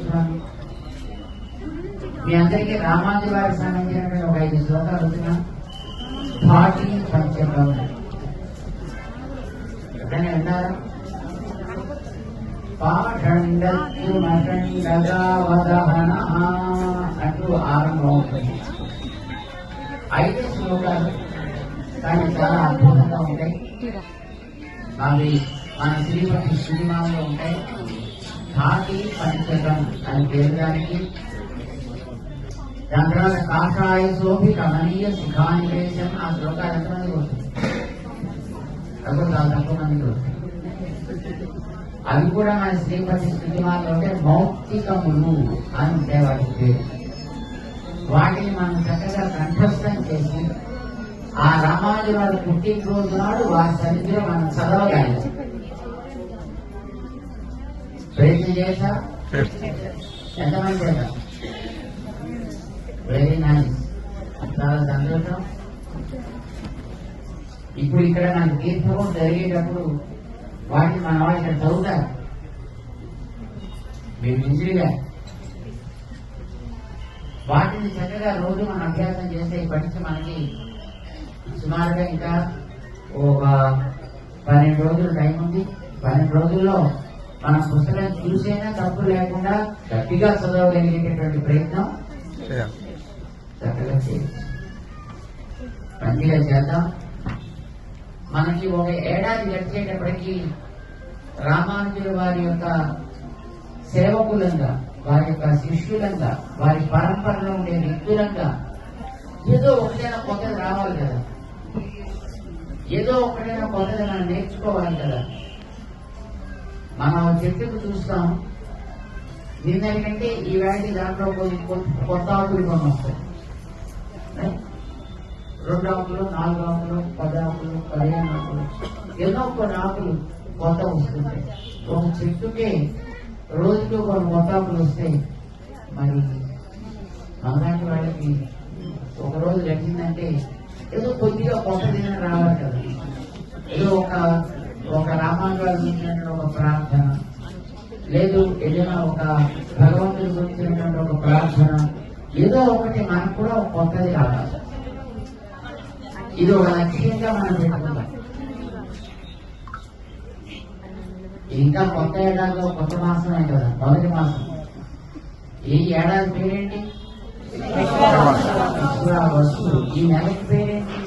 కూర్చున్నాను. మీ అందరికీ రామానుజుల వారికి సంబంధించినటువంటి ఒక 5 శ్లోకాలు వచ్చిన ధాటి పంచకం ఎప్పుడైనా విన్నారా? పాఠండవదహన అంటూ ఆరంభం అవుతుంది. 5 శ్లోకాలు కానీ చాలా అద్భుతంగా ఉంటాయి. అవి మన శ్రీమతి సినిమాలో ఉంటాయి. ధాటి పంచకం అని పేరు దానికి. దాని తర్వాత కాషాయ శోభి కమనీయ శిఖానివేశం ఆ శ్లోకాలు ఎంతమందికి వస్తుంది? అది చాలా తక్కువ మందికి వస్తుంది. అవి కూడా మన శ్రీమతి సినిమాలో ఉంటే మౌక్తికములు అని ఉంటాయి వాటి పేరు. వాటిని మనం చక్కగా కంఠస్థం చేసి ఆ రామానుజుల వారి పుట్టినరోజు నాడు వారి సన్నిధిలో మనం చదవగలం. ప్రయత్నం చేశా ఎంతమంది చేద్దాం? వెరీ నైస్, చాలా సంతోషం. ఇప్పుడు ఇక్కడ నాకు తీర్థం జరిగేటప్పుడు వాటిని మన వాళ్ళు ఇక్కడ చదువుతారు. మీరు విసిరిగా వాటిని చక్కగా రోజు మనం అభ్యాసం చేస్తే ఇప్పటి నుంచి మనకి సుమారుగా ఇంకా ఒక 12 రోజులు టైం ఉంది. 12 రోజుల్లో మనం పుస్తకం చూసైనా తప్పు లేకుండా గట్టిగా చదవగలిగేటటువంటి ప్రయత్నం చక్కగా చేయొచ్చు. మంచిగా చేద్దాం. మనకి ఒక ఏడాది గడిచేటప్పటికీ రామానుజుల వారి యొక్క సేవకులంగా, వారి యొక్క శిష్యులంగా, వారి పరంపరలో ఉండే వ్యక్తులంగా ఏదో ఒకటైనా కొత్తది రావాలి కదా, ఏదో ఒకటైనా కొత్తది మనం నేర్చుకోవాలి కదా. మనం చెట్టుకు చూస్తాం, నిన్నటికంటే ఈ వేళకి దాంట్లో కొత్త ఆకులు కొన్ని వస్తాయి. 2 ఆకులు, 4 ఆకులు, 10 ఆకులు, 15 ఆకులు, ఎన్నో కొన్ని ఆకులు కొత్త వస్తుంటాయి. ఒక చెట్టుకే రోజుకు కొన్ని కొత్త ఆకులు వస్తాయి. మరి మనలాంటి వాళ్ళకి ఒక రోజు గడిచిందంటే ఏదో కొద్దిగా కొత్త దినం రావాలి కదా. ఏదో ఒక రామానుజుల వారి గురించినటువంటి ఒక ప్రార్థన, లేదు ఏదైనా ఒక భగవంతుడి గురించినటువంటి ఒక ప్రార్థన, ఏదో ఒకటి మనకు కూడా ఒక కొత్తది రావాలి. ఇది ఒక లక్ష్యంగా మనం పెట్టుకుంటాం. ఇంకా కొత్త ఏడాదిలో కొత్త మాసమే కదా, మొదటి మాసం. ఈ ఏడాది పేరేంటి? ఈ నెలకి పేరేంటి?